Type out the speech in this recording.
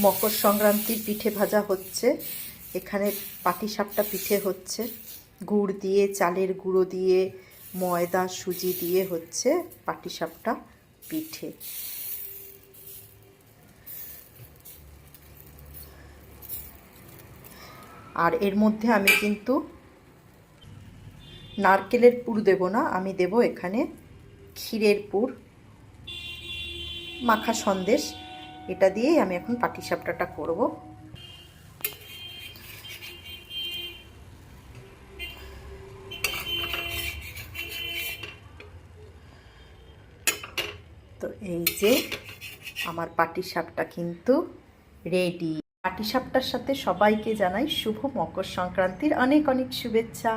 মকর সংক্রান্তির পিঠে ভাজা হচ্ছে। এখানে পাটিসাপটা পিঠে হচ্ছে, গুড় দিয়ে, চালের গুঁড়ো দিয়ে, ময়দা সুজি দিয়ে হচ্ছে পাটিসাপটা পিঠে। আর এর মধ্যে আমি কিন্তু নারকেলের পুর দেব না, আমি দেব এখানে ক্ষীরের পুর, মাখা সন্দেশ। এটা দিয়েই আমি এখন পাটিসাপটাটা করব। তো এই যে আমার পাটিসাপটা কিন্তু রেডি। পাটিসাপটার সাথে সবাইকে জানাই শুভ মকর সংক্রান্তির অনেক অনেক শুভেচ্ছা।